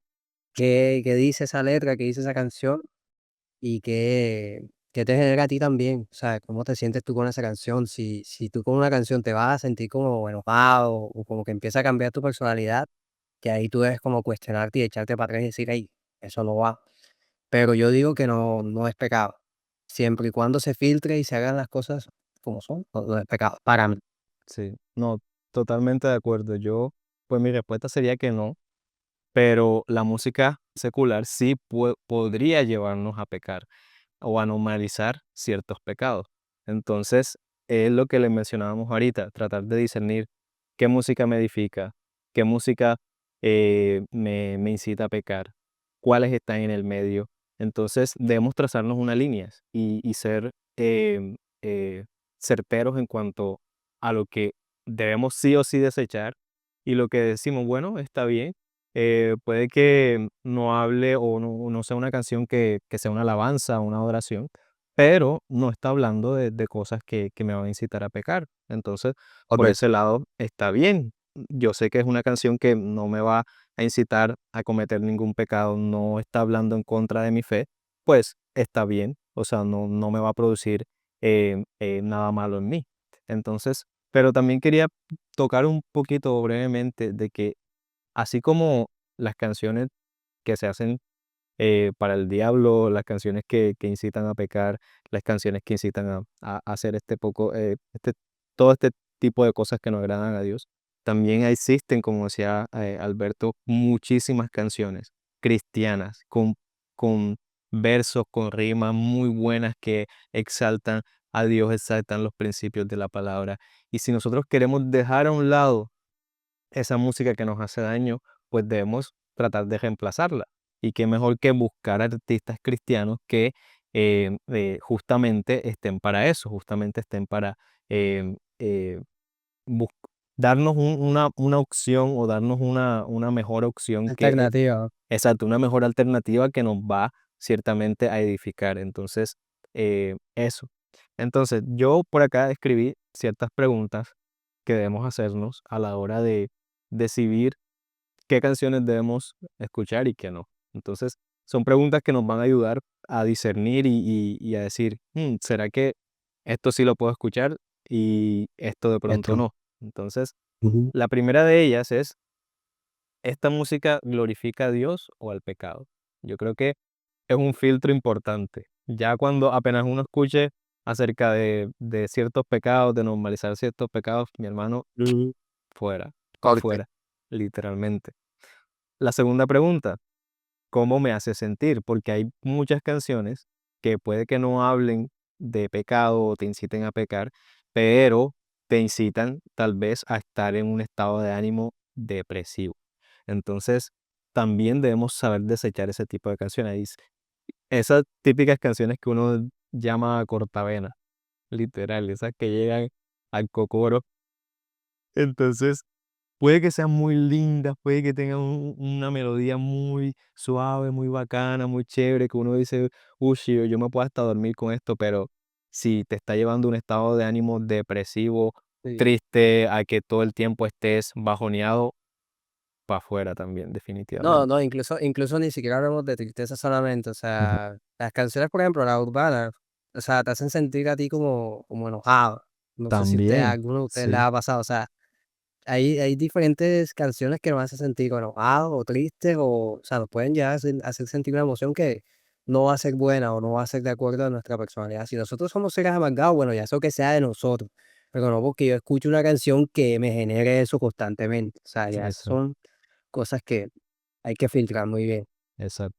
qué dice esa letra, qué dice esa canción. y qué te genera a ti también. O sea, cómo te sientes tú con esa canción. Si tú con una canción te vas a sentir como enojado o como que empieza a cambiar tu personalidad, que ahí tú debes como cuestionarte y echarte para atrás y decir, hey, eso no va. Pero yo digo que no es pecado. Siempre y cuando se filtre y se hagan las cosas como son, no es pecado. Para mí. Sí, no, totalmente de acuerdo. Yo, pues mi respuesta sería que no, pero la música secular sí podría llevarnos a pecar o a normalizar ciertos pecados. Entonces, es lo que le mencionábamos ahorita, tratar de discernir qué música me edifica, qué música me incita a pecar, cuáles están en el medio. Entonces, debemos trazarnos unas líneas y ser eh, certeros en cuanto a lo que debemos sí o sí desechar y lo que decimos, bueno, está bien, puede que no hable o no sea una canción que sea una alabanza, una adoración, pero no está hablando de cosas que me van a incitar a pecar. Entonces, por Correcto. ese lado está bien. Yo sé que es una canción que no me va a incitar a cometer ningún pecado, no está hablando en contra de mi fe, pues está bien. O sea, no me va a producir nada malo en mí. Entonces, pero también quería tocar un poquito brevemente de que así como las canciones que se hacen para el diablo, las canciones que incitan a pecar, las canciones que incitan a hacer todo este tipo de cosas que no agradan a Dios. También existen, como decía Alberto, muchísimas canciones cristianas con versos, con rimas muy buenas que exaltan a Dios, exaltan los principios de la palabra. Y si nosotros queremos dejar a un lado esa música que nos hace daño, pues debemos tratar de reemplazarla. Y qué mejor que buscar artistas cristianos que justamente estén para eso, justamente estén para em, eh, bus- darnos una opción o darnos una mejor opción Alternativa. exacto, una mejor alternativa que nos va ciertamente a edificar. Entonces, eso. Entonces, yo por acá escribí ciertas preguntas que debemos hacernos a la hora de decidir qué canciones debemos escuchar y qué no. Entonces, son preguntas que nos van a ayudar a discernir y a decir, ¿será que esto sí lo puedo escuchar y esto de pronto Esto. no? Entonces, Ujú. la primera de ellas es, ¿esta música glorifica a Dios o al pecado? Yo creo que es un filtro importante. Ya cuando apenas uno escuche acerca de ciertos pecados, de normalizar ciertos pecados, mi hermano, Ujú. fuera, para Corte. afuera, literalmente. La segunda pregunta, ¿cómo me hace sentir? Porque hay muchas canciones que puede que no hablen de pecado o te inciten a pecar, pero te incitan tal vez a estar en un estado de ánimo depresivo. Entonces, también debemos saber desechar ese tipo de canciones. Esas típicas canciones que uno llama cortavena, literal, esas que llegan al cocoro. Entonces, puede que sean muy lindas, puede que tengan una melodía muy suave, muy bacana, muy chévere, que uno dice, uy, yo me puedo hasta dormir con esto, pero si te está llevando a un estado de ánimo depresivo, Sí. triste, a que todo el tiempo estés bajoneado, para afuera también, No, definitivamente. no, incluso ni siquiera hablamos de tristeza solamente, o Ujú. sea, las canciones, por ejemplo, la urbana, o sea, te hacen sentir a ti como enojado. No sé si a También, alguno de ustedes les sí, ha pasado, o sea, hay diferentes canciones que nos hacen sentir o enojados o tristes, o sea, nos pueden ya hacer sentir una emoción que no va a ser buena o no va a ser de acuerdo a nuestra personalidad. Si nosotros somos seres amargados, bueno, ya eso que sea de nosotros, pero no porque yo escuche una canción que me genere eso constantemente, o sea, ya eso. son cosas que hay que filtrar muy bien. Exacto.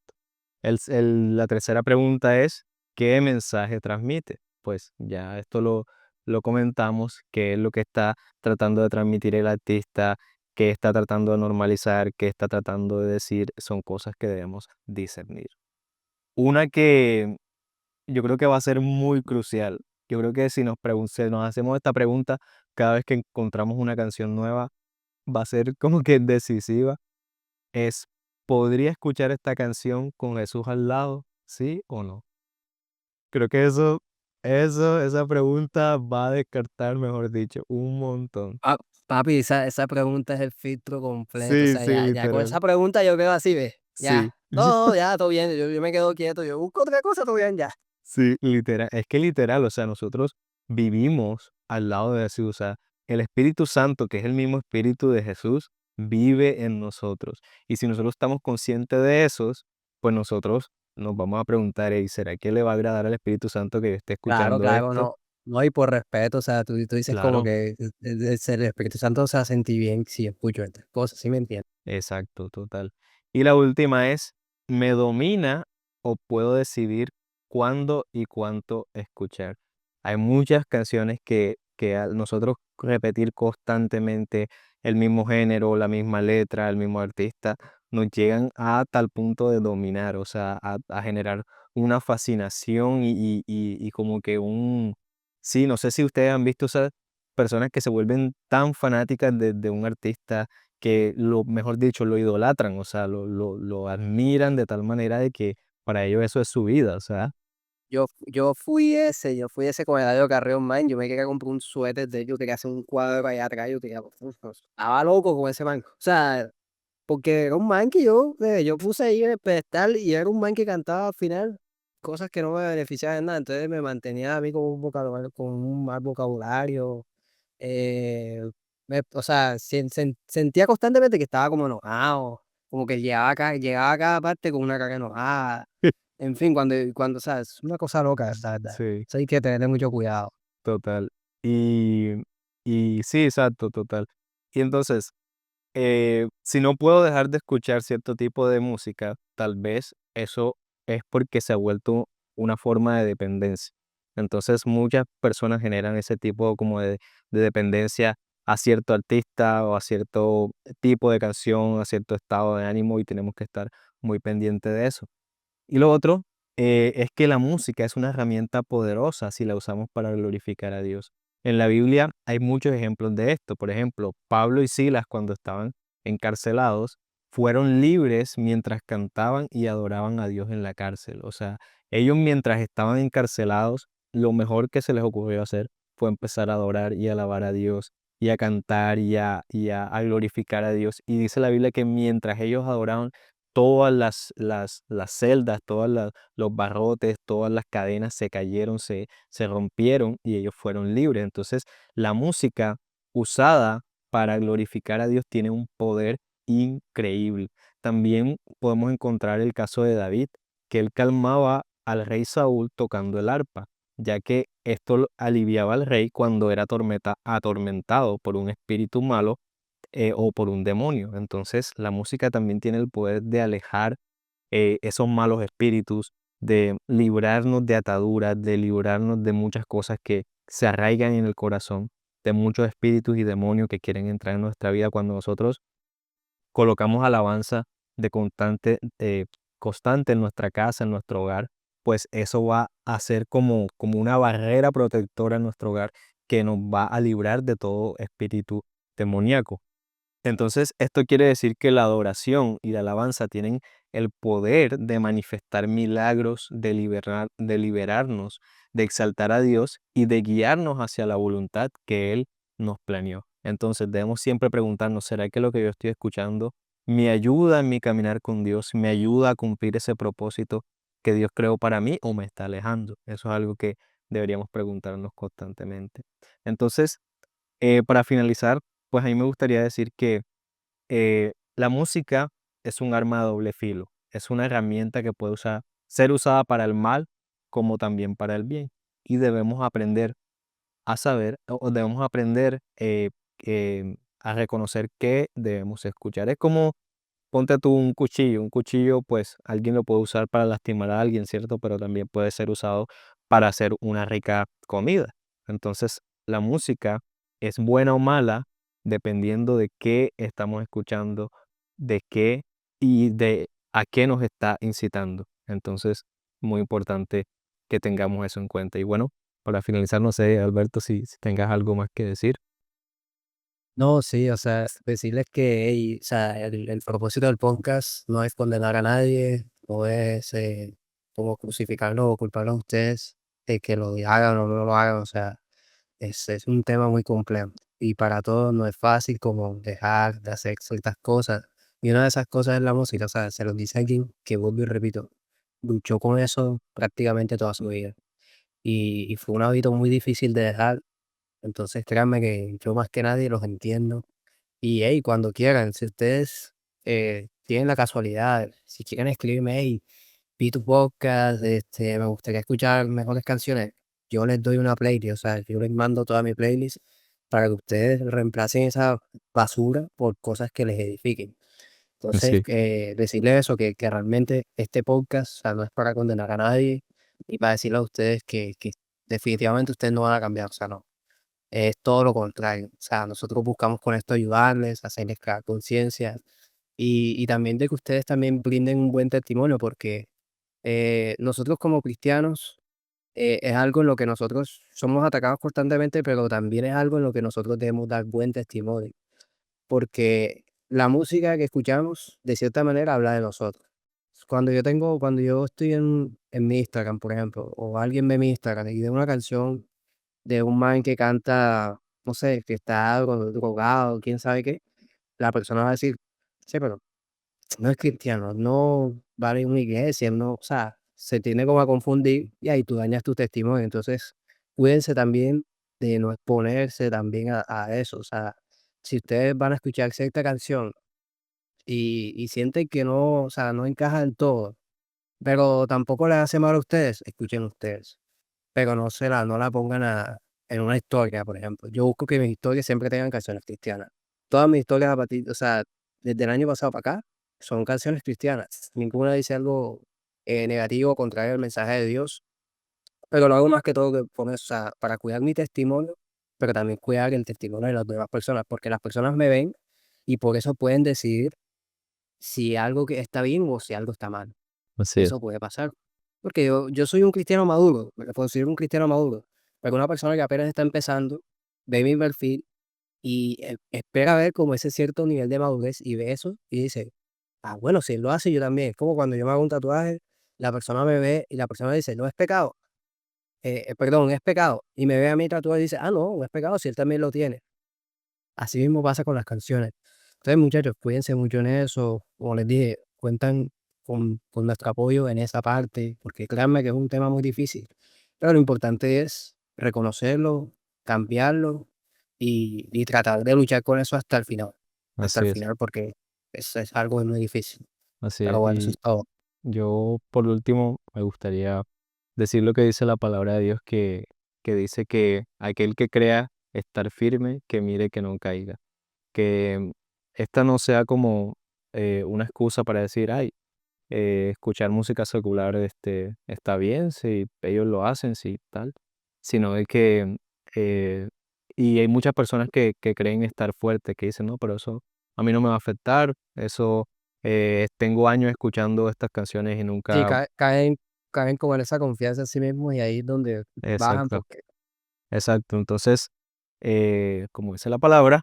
La tercera pregunta es, ¿qué mensaje transmite? Pues ya esto lo comentamos, qué es lo que está tratando de transmitir el artista, qué está tratando de normalizar, qué está tratando de decir, son cosas que debemos discernir. Una que yo creo que va a ser muy crucial. Yo creo que si nos hacemos esta pregunta cada vez que encontramos una canción nueva, va a ser como que decisiva es, ¿podría escuchar esta canción con Jesús al lado? ¿Sí o no? Creo que esa pregunta va a descartar, mejor dicho, un montón. Ah, papi, esa pregunta es el filtro completo. O Sí, sea, sí, ya con literal. esa pregunta yo quedo así, ¿ves? Sí, Ya. No, no, ya, todo bien, yo me quedo quieto, yo busco otra cosa, todo bien, ya. Sí, literal, es que literal, o sea, nosotros vivimos al lado de Jesús, o sea, el Espíritu Santo, que es el mismo Espíritu de Jesús, vive en nosotros. Y si nosotros estamos conscientes de esos, pues nosotros nos vamos a preguntar, ¿y será que le va a agradar al Espíritu Santo que yo esté Claro, escuchando claro, esto? no, no, y por respeto, o sea, tú dices como Claro, que el Espíritu Santo se sentí bien si escucho estas cosas, ¿sí me entiendes? exacto, total. Y la última es, ¿me domina o puedo decidir cuándo y cuánto escuchar? Hay muchas canciones que al nosotros repetir constantemente el mismo género, la misma letra, el mismo artista, nos llegan a tal punto de dominar, o sea, a generar una fascinación y como que un... Sí, no sé si ustedes han visto esas personas que se vuelven tan fanáticas de un artista que lo mejor dicho, lo idolatran, o sea, lo admiran de tal manera de que para ellos eso es su vida, o sea, Yo fui ese con Eladio Carrión, man, yo me quería comprar un suéter de ellos, quería hacer un cuadro allá atrás, yo quería, estaba loco con ese man, o sea, porque era un man que yo puse ahí en el pedestal y era un man que cantaba al final cosas que no me beneficiaban en nada, entonces me mantenía a mí con un mal vocabulario, eh, o sea, sentía constantemente que estaba como enojado, como que llegaba a cada parte con una cara enojada, en fin, o sea, es una cosa loca, la verdad, sí, eso hay que tener mucho cuidado. total. Y y sí, exacto, total. Y entonces, si no puedo dejar de escuchar cierto tipo de música, tal vez eso es porque se ha vuelto una forma de dependencia. Entonces, muchas personas generan ese tipo como de dependencia a cierto artista o a cierto tipo de canción, a cierto estado de ánimo y tenemos que estar muy pendientes de eso. Y lo otro, es que la música es una herramienta poderosa si la usamos para glorificar a Dios. En la Biblia hay muchos ejemplos de esto. Por ejemplo, Pablo y Silas, cuando estaban encarcelados, fueron libres mientras cantaban y adoraban a Dios en la cárcel. O sea, ellos mientras estaban encarcelados, lo mejor que se les ocurrió hacer fue empezar a adorar y alabar a Dios y a cantar y a glorificar a Dios. Y dice la Biblia que mientras ellos adoraban, todas las celdas, todas los barrotes, todas las cadenas se cayeron, se rompieron y ellos fueron libres. Entonces, la música usada para glorificar a Dios tiene un poder increíble. También podemos encontrar el caso de David, que él calmaba al rey Saúl tocando el arpa, ya que esto aliviaba al rey cuando era atormentado por un espíritu malo o por un demonio. Entonces, la música también tiene el poder de alejar esos malos espíritus, de librarnos de ataduras, de librarnos de muchas cosas que se arraigan en el corazón, de muchos espíritus y demonios que quieren entrar en nuestra vida cuando nosotros colocamos alabanza de constante en nuestra casa, en nuestro hogar, pues eso va a ser como una barrera protectora en nuestro hogar que nos va a librar de todo espíritu demoníaco. Entonces, esto quiere decir que la adoración y la alabanza tienen el poder de manifestar milagros, de liberarnos, de exaltar a Dios y de guiarnos hacia la voluntad que Él nos planeó. Entonces, debemos siempre preguntarnos, ¿será que lo que yo estoy escuchando me ayuda en mi caminar con Dios? ¿Me ayuda a cumplir ese propósito que Dios creó para mí o me está alejando? Eso es algo que deberíamos preguntarnos constantemente. Entonces, para finalizar, pues a mí me gustaría decir que la música es un arma de doble filo, es una herramienta que puede ser usada para el mal como también para el bien. Y debemos aprender a saber o debemos aprender a reconocer qué debemos escuchar. Es como ponte tú un cuchillo pues alguien lo puede usar para lastimar a alguien, ¿cierto? Pero también puede ser usado para hacer una rica comida. Entonces, la música es buena o mala dependiendo de qué estamos escuchando, de qué y de a qué nos está incitando. Entonces, muy importante que tengamos eso en cuenta. Y bueno, para finalizar, no sé, Alberto, si tengas algo más que decir. No, sí, o sea, decirles que, ey, o sea, el propósito del podcast no es condenar a nadie, no es como crucificarlo o culparlo a ustedes de que lo hagan o no lo hagan, o sea, es un tema muy complejo y para todos no es fácil como dejar de hacer ciertas cosas, Y una de esas cosas es la música, o sea, se los dice alguien que, vuelvo y repito, luchó con eso prácticamente toda su vida. Y fue un hábito muy difícil de dejar. Entonces, créanme que yo más que nadie los entiendo. Y hey, cuando quieran, si ustedes tienen la casualidad, si quieren escribirme, hey, vi tu podcast, me gustaría escuchar mejores canciones, yo les doy una playlist, o sea, yo les mando toda mi playlist para que ustedes reemplacen esa basura por cosas que les edifiquen. Entonces, Sí, decirles eso, que realmente este podcast, o sea, no es para condenar a nadie y para decirles a ustedes que definitivamente ustedes no van a cambiar, o sea, no. Es todo lo contrario. O sea, nosotros buscamos con esto ayudarles, hacerles crear conciencia y también de que ustedes también brinden un buen testimonio, porque nosotros como cristianos es algo en lo que nosotros somos atacados constantemente, pero también es algo en lo que nosotros debemos dar buen testimonio, porque la música que escuchamos de cierta manera habla de nosotros. Cuando yo estoy en mi Instagram, por ejemplo, o alguien ve mi Instagram y ve una canción de un man que canta, no sé, que está drogado, quién sabe qué, la persona va a decir: "Sí, pero no es cristiano, no va a una iglesia, no", o sea, se tiene como a confundir y ahí tú dañas tu testimonio. Entonces, cuídense también de no exponerse también a eso. O sea, si ustedes van a escuchar cierta canción y sienten que no, o sea, no encaja del todo, pero tampoco les hace mal a ustedes, escuchen ustedes. Pero no la pongan en una historia, por ejemplo. Yo busco que mis historias siempre tengan canciones cristianas. Todas mis historias a partir, o sea, desde el año pasado para acá, son canciones cristianas. Ninguna dice algo negativo, contrario al mensaje de Dios. Pero lo hago más que todo que por eso, o sea, para cuidar mi testimonio, pero también cuidar el testimonio de las demás personas, porque las personas me ven y por eso pueden decidir si algo que está bien o si algo está mal. así es, Eso puede pasar. Porque yo soy un cristiano maduro, me considero un cristiano maduro, pero una persona que apenas está empezando, ve mi perfil y espera ver como ese cierto nivel de madurez y ve eso y dice: "Ah, bueno, si él lo hace, yo también". Es como cuando yo me hago un tatuaje, la persona me ve y la persona dice: "No es pecado", perdón, es pecado, y me ve a mí tatuado y dice: "Ah, no, no es pecado si él también lo tiene". Así mismo pasa con las canciones. Entonces, muchachos, cuídense mucho en eso. Como les dije, cuentan con nuestro apoyo en esa parte, porque créanme que es un tema muy difícil. Pero lo importante es reconocerlo, cambiarlo y tratar de luchar con eso hasta así el es, final, porque eso es algo muy difícil. así Pero es. bueno, eso Y es todo. yo, por último, me gustaría decir lo que dice la palabra de Dios, que dice que aquel que crea estar firme, que mire que no caiga. Que esta no sea como una excusa para decir, ay, escuchar música secular está bien, si ellos lo hacen, si tal, sino de que, eh, y hay muchas personas que creen estar fuertes, que dicen, no, pero eso a mí no me va a afectar, eso, tengo años escuchando estas canciones y Sí, nunca, caen como en esa confianza en sí mismos y ahí es donde bajan exacto, porque exacto, entonces, como dice la palabra,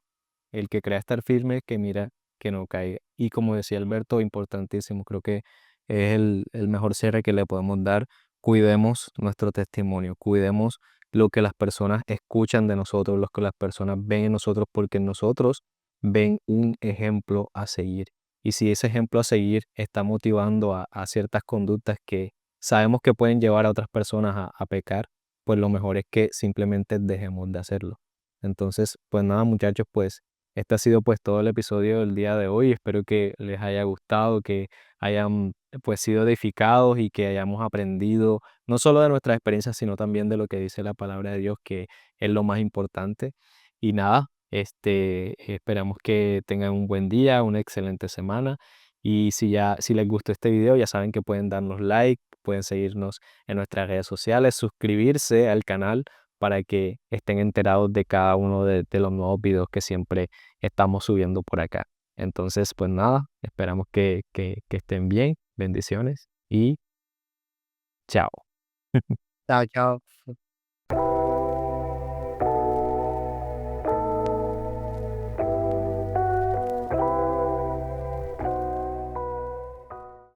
el que crea estar firme, que mira que no caiga. Y como decía Alberto, importantísimo, creo que es el mejor cierre que le podemos dar. Cuidemos nuestro testimonio, cuidemos lo que las personas escuchan de nosotros, lo que las personas ven en nosotros, porque en nosotros ven un ejemplo a seguir. Y si ese ejemplo a seguir está motivando a ciertas conductas que sabemos que pueden llevar a otras personas a pecar, pues lo mejor es que simplemente dejemos de hacerlo. Entonces, pues nada, muchachos, pues este ha sido pues todo el episodio del día de hoy. Espero que les haya gustado, que hayan pues sido edificados y que hayamos aprendido no solo de nuestras experiencias, sino también de lo que dice la palabra de Dios, que es lo más importante. Y nada, esperamos que tengan un buen día, una excelente semana. Y si les gustó este video, ya saben que pueden darnos like, pueden seguirnos en nuestras redes sociales, suscribirse al canal para que estén enterados de cada uno de los nuevos videos que siempre estamos subiendo por acá. Entonces, pues nada, esperamos que estén bien. Bendiciones y chao. chao, chao.